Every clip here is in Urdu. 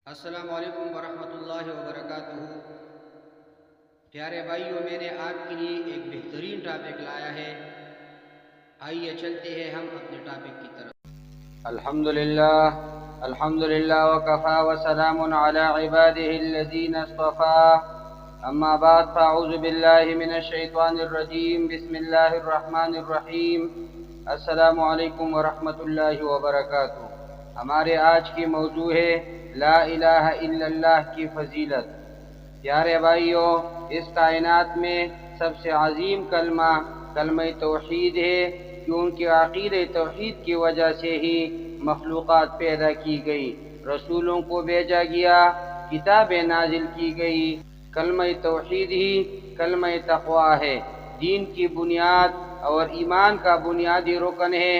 السلام علیکم ورحمۃ اللہ وبرکاتہ۔ پیارے بھائیوں، میں نے آپ کے لیے ایک بہترین ٹاپک لایا ہے۔ آئیے چلتے ہیں ہم اپنے ٹاپک کی طرف۔ الحمدللہ وکفا وسلام علی عباده الذین اصطفا، اما بعد فاعوذ باللہ من الشیطان الرجیم، بسم اللہ الرحمن الرحیم۔ السلام علیکم ورحمۃ اللہ وبرکاتہ۔ ہمارے آج کی موضوع ہے لا الہ الا اللہ کی فضیلت۔ پیارے بھائیوں، اس کائنات میں سب سے عظیم کلمہ کلمہ توحید ہے، کیونکہ عقیدہ توحید کی وجہ سے ہی مخلوقات پیدا کی گئی، رسولوں کو بھیجا گیا، کتابیں نازل کی گئی۔ کلمہ توحید ہی کلمہ تقویٰ ہے، دین کی بنیاد اور ایمان کا بنیادی رکن ہے۔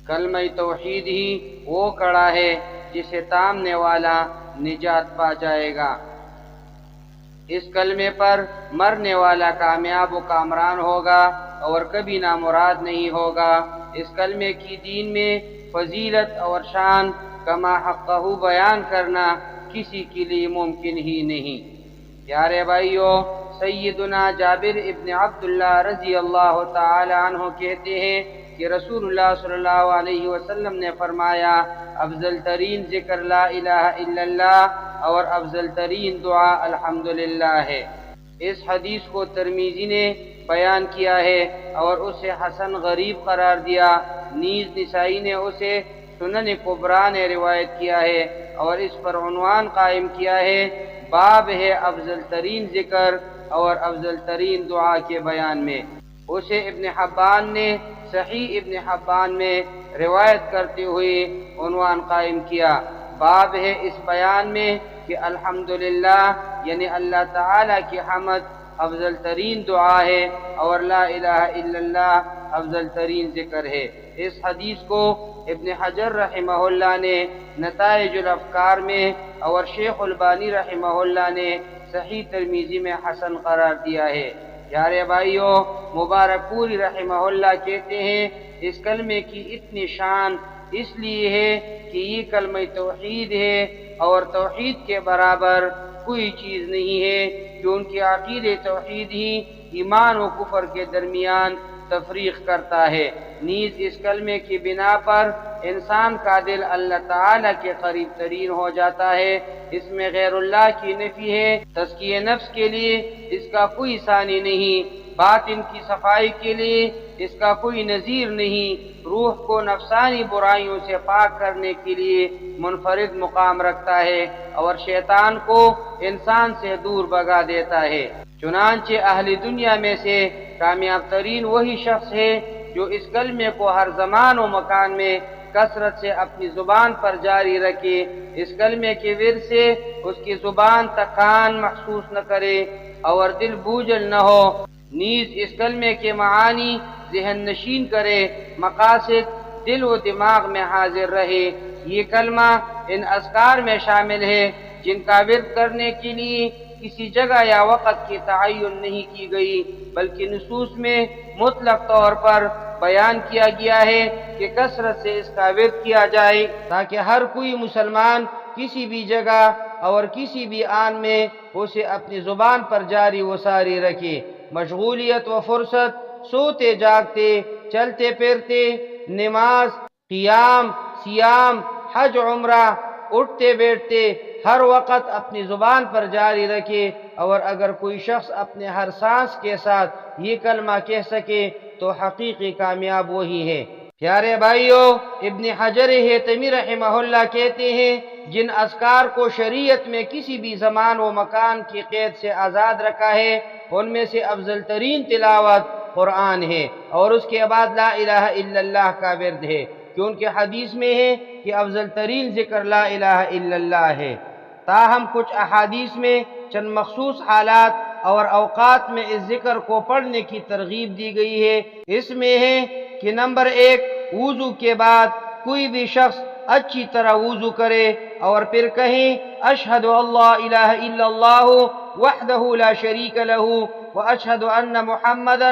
کلمہ توحید ہی وہ کڑا ہے جسے تامنے والا نجات پا جائے گا۔ اس کلمے پر مرنے والا کامیاب و کامران ہوگا اور کبھی نامراد نہیں ہوگا۔ اس کلمے کی دین میں فضیلت اور شان کما حقہ بیان کرنا کسی کے لیے ممکن ہی نہیں۔ پیارے بھائیوں، سیدنا جابر ابن عبداللہ رضی اللہ تعالی عنہ کہتے ہیں کہ رسول اللہ صلی اللہ علیہ وسلم نے فرمایا، افضل ترین ذکر لا الہ الا اللہ اور افضل ترین دعا الحمدللہ ہے۔ اس حدیث کو ترمذی نے بیان کیا ہے اور اسے حسن غریب قرار دیا، نیز نسائی نے اسے سنن کبریٰ نے روایت کیا ہے اور اس پر عنوان قائم کیا ہے، باب ہے افضل ترین ذکر اور افضل ترین دعا کے بیان میں۔ اسے ابن حبان نے صحیح ابن حبان میں روایت کرتے ہوئے عنوان قائم کیا، باب ہے اس بیان میں کہ الحمدللہ یعنی اللہ تعالیٰ کی حمد افضل ترین دعا ہے اور لا الہ الا اللہ افضل ترین ذکر ہے۔ اس حدیث کو ابن حجر رحمہ اللہ نے نتائج الافکار میں اور شیخ البانی رحمہ اللہ نے صحیح ترمذی میں حسن قرار دیا ہے۔ پیارے بھائیوں، مبارک پوری رحمہ اللہ کہتے ہیں، اس کلمے کی اتنی شان اس لیے ہے کہ یہ کلمہ توحید ہے اور توحید کے برابر کوئی چیز نہیں ہے، کیونکہ عقیدہ توحید ہی ایمان و کفر کے درمیان تفریق کرتا ہے۔ نیز اس کلمے کی بنا پر انسان کا دل اللہ تعالیٰ کے قریب ترین ہو جاتا ہے۔ اس میں غیر اللہ کی نفی ہے، تزکیہ نفس کے لیے اس کا کوئی ثانی نہیں، باطن کی صفائی کے لیے اس کا کوئی نظیر نہیں، روح کو نفسانی برائیوں سے پاک کرنے کے لیے منفرد مقام رکھتا ہے اور شیطان کو انسان سے دور بھگا دیتا ہے۔ چنانچہ اہل دنیا میں سے کامیاب ترین وہی شخص ہے جو اس کلمے کو ہر زمان و مکان میں کثرت سے اپنی زبان پر جاری رکھے، اس کلمے کے ورد سے اس کی زبان تکان محسوس نہ کرے اور دل بوجھل نہ ہو، نیز اس کلمے کے معانی ذہن نشین کرے، مقاصد دل و دماغ میں حاضر رہے۔ یہ کلمہ ان اذکار میں شامل ہے جن کا ورد کرنے کے لیے کسی جگہ یا وقت کی تعین نہیں کی گئی، بلکہ نصوص میں مطلق طور پر بیان کیا گیا ہے کہ کثرت سے اس کا ورد کیا جائے تاکہ ہر کوئی مسلمان کسی بھی جگہ اور کسی بھی آن میں اسے اپنی زبان پر جاری و ساری رکھے۔ مشغولیت و فرصت، سوتے جاگتے، چلتے پھرتے، نماز، قیام، سیام، حج، عمرہ، اٹھتے بیٹھتے، ہر وقت اپنی زبان پر جاری رکھے، اور اگر کوئی شخص اپنے ہر سانس کے ساتھ یہ کلمہ کہہ سکے تو حقیقی کامیاب وہی ہے۔ پیارے بھائیوں، ابن حجر ہیتمی رحمہ اللہ کہتے ہیں، جن اذکار کو شریعت میں کسی بھی زمان و مکان کی قید سے آزاد رکھا ہے، ان میں سے افضل ترین تلاوت قرآن ہے اور اس کے بعد لا الہ الا اللہ کا ورد ہے، کیونکہ حدیث میں ہے کہ افضل ترین ذکر لا الہ الا اللہ ہے۔ تاہم کچھ احادیث میں چند مخصوص حالات اور اوقات میں اس ذکر کو پڑھنے کی ترغیب دی گئی ہے۔ اس میں ہے کہ نمبر 1، وضو کے بعد کوئی بھی شخص اچھی طرح وضو کرے اور پھر کہیں، اشہد اللہ الہ الا اللہ وحدہ لا شریک لہ واشہد ان محمدا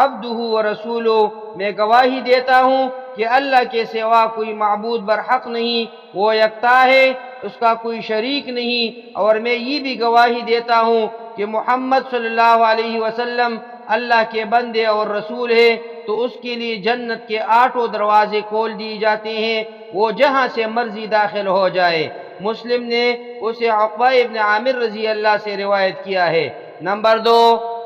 عبدہ ورسولہ، میں گواہی دیتا ہوں کہ اللہ کے سوا کوئی معبود برحق نہیں، وہ یکتا ہے، اس کا کوئی شریک نہیں، اور میں یہ بھی گواہی دیتا ہوں کہ محمد صلی اللہ علیہ وسلم اللہ کے بندے اور رسول ہے، تو اس کے لیے جنت کے 8 دروازے کھول دیے جاتے ہیں، وہ جہاں سے مرضی داخل ہو جائے۔ مسلم نے اسے عقبہ ابن عامر رضی اللہ سے روایت کیا ہے۔ نمبر 2،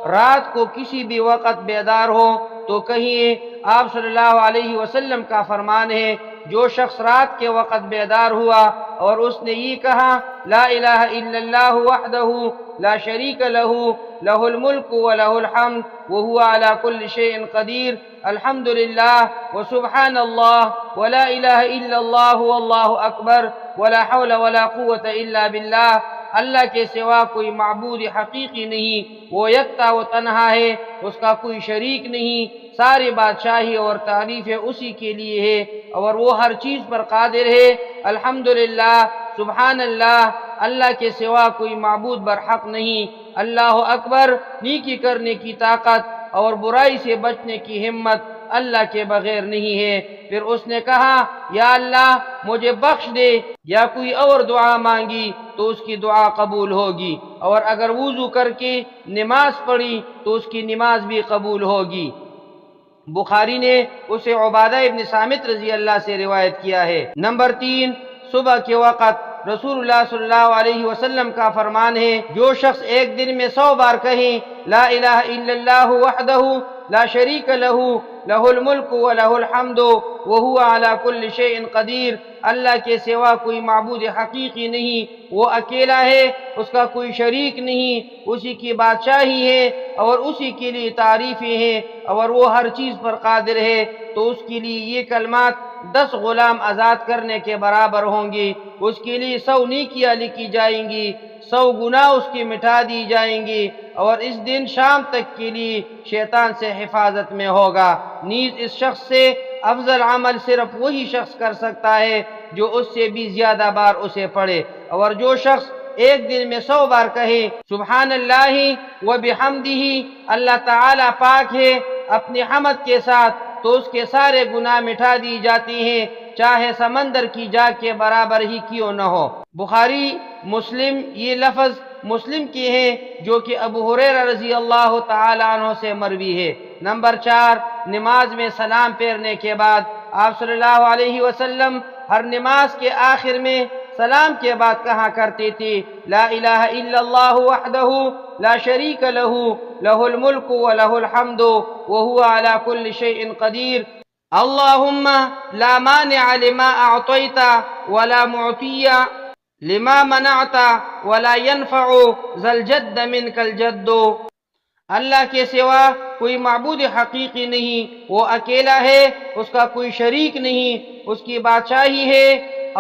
رات کو کسی بھی وقت بیدار ہو تو کہیں آپ صلی اللہ علیہ وسلم کا فرمان ہے، جو شخص رات کے وقت بیدار ہوا اور اس نے یہ کہا لا الہ الا اللہ وحدہ لا شریک لہ لہ الملک ولہ الحمد وہو علی کل شیء قدیر، الحمد للہ وسبحان اللہ ولا الہ الا اللہ واللہ اکبر ولا حول ولا قوة الا باللہ، اللہ کے سوا کوئی معبود حقیقی نہیں، وہ یکتا و تنہا ہے، اس کا کوئی شریک نہیں، ساری بادشاہی اور تعریف اسی کے لیے ہے، اور وہ ہر چیز پر قادر ہے، الحمدللہ، سبحان اللہ، اللہ کے سوا کوئی معبود برحق نہیں، اللہ اکبر، نیکی کرنے کی طاقت اور برائی سے بچنے کی ہمت اللہ کے بغیر نہیں ہے۔ پھر اس نے کہا یا اللہ مجھے بخش دے، یا کوئی اور دعا مانگی تو اس کی دعا قبول ہوگی، اور اگر وضو کر کے نماز پڑھی تو اس کی نماز بھی قبول ہوگی۔ بخاری نے اسے عبادہ ابن صامت رضی اللہ سے روایت کیا ہے۔ نمبر 3، صبح کے وقت رسول اللہ صلی اللہ علیہ وسلم کا فرمان ہے، جو شخص ایک دن میں 100 بار کہیں لا الہ الا اللہ وحدہ لا شریک لہ لہ الملک ولہ الحمد وہو علی کل شیء قدیر، اللہ کے سوا کوئی معبود حقیقی نہیں، وہ اکیلا ہے، اس کا کوئی شریک نہیں، اسی کی بادشاہی ہے اور اسی کے لیے تعریفیں ہیں، اور وہ ہر چیز پر قادر ہے، تو اس کے لیے یہ کلمات 10 غلام آزاد کرنے کے برابر ہوں گی، اس کے لیے 100 نیکیاں لکھی جائیں گی، 100 گناہ اس کی مٹا دی جائیں گی، اور اس دن شام تک کے لیے شیطان سے حفاظت میں ہوگا۔ نیز اس شخص سے افضل عمل صرف وہی شخص کر سکتا ہے جو اس سے بھی زیادہ بار اسے پڑھے، اور جو شخص ایک دن میں 100 بار کہے سبحان اللہ و بحمدہ، اللہ تعالی پاک ہے اپنی حمد کے ساتھ، تو اس کے سارے گناہ مٹا دی جاتی ہیں، چاہے سمندر کی جاگ کے برابر ہی کیوں نہ ہو۔ بخاری مسلم یہ لفظ مسلم کے ہیں، جو کہ ابو ہریرہ رضی اللہ تعالی عنہ سے مروی ہے۔ نمبر 4، نماز میں سلام پھیرنے کے بعد آپ صلی اللہ علیہ وسلم ہر نماز کے آخر میں سلام کے بعد کہا کرتے تھے لا الہ الا اللہ وحدہ لا شریک لہ لہ الملک ولہ الحمد وہو علی کل شیء قدیر، اللہم لا مانع لما اعطیت ولا معطی لما منعت ولا ينفع ذا الجد منک الجد، اللہ کے سوا کوئی معبود حقیقی نہیں، وہ اکیلا ہے، اس کا کوئی شریک نہیں، اس کی بادشاہی ہے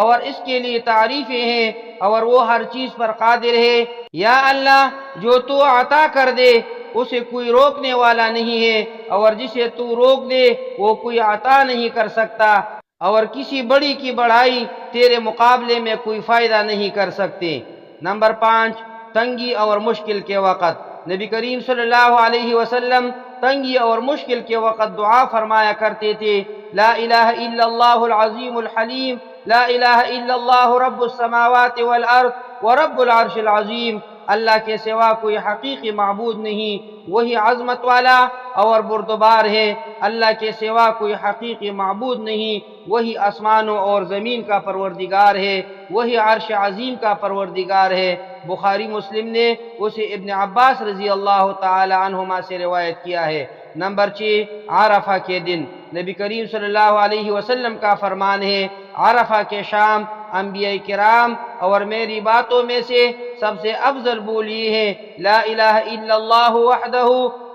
اور اس کے لیے تعریفیں ہیں، اور وہ ہر چیز پر قادر ہے۔ یا اللہ جو تو عطا کر دے اسے کوئی روکنے والا نہیں ہے، اور جسے تو روک دے وہ کوئی عطا نہیں کر سکتا، اور کسی بڑی کی بڑائی تیرے مقابلے میں کوئی فائدہ نہیں کر سکتے۔ نمبر 5، تنگی اور مشکل کے وقت نبی کریم صلی اللہ علیہ وسلم تنگی اور مشکل کے وقت دعا فرمایا کرتے تھے لا الہ الا اللہ العظیم الحلیم لا الہ الا اللہ رب السماوات والارض ورب العرش العظیم، اللہ کے سوا کوئی حقیقی معبود نہیں، وہی عظمت والا اور بردبار ہے، اللہ کے سوا کوئی حقیقی معبود نہیں، وہی آسمانوں اور زمین کا پروردگار ہے، وہی عرش عظیم کا پروردگار ہے۔ بخاری مسلم نے اسے ابن عباس رضی اللہ تعالی عنہما سے روایت کیا ہے۔ نمبر 6، عرفہ کے دن نبی کریم صلی اللہ علیہ وسلم کا فرمان ہے عرفہ کے شام انبیاء کرام اور میری باتوں میں سے سب سے افضل بول یہ ہے لا الہ الا اللہ وحدہ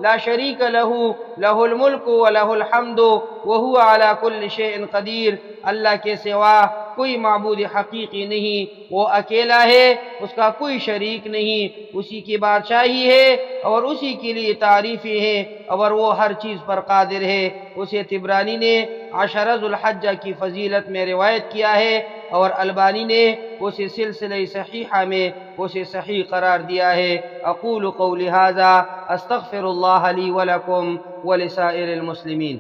لا شریک لہ لہ الملک ولہ الحمد وہو علی کل شیء قدیر، اللہ کے سوا کوئی معبود حقیقی نہیں، وہ اکیلا ہے، اس کا کوئی شریک نہیں، اسی کی بادشاہی ہے اور اسی کے لیے تعریفیں ہیں، اور وہ ہر چیز پر قادر ہے۔ اسے طبرانی نے عشرہ ذو الحجہ کی فضیلت میں روایت کیا ہے، اور البانی نے اسے سلسلہ صحیحہ میں اسے صحیح قرار دیا ہے۔ اقول قولی ھذا استغفر اللہ لی ولکم ولسائر المسلمین۔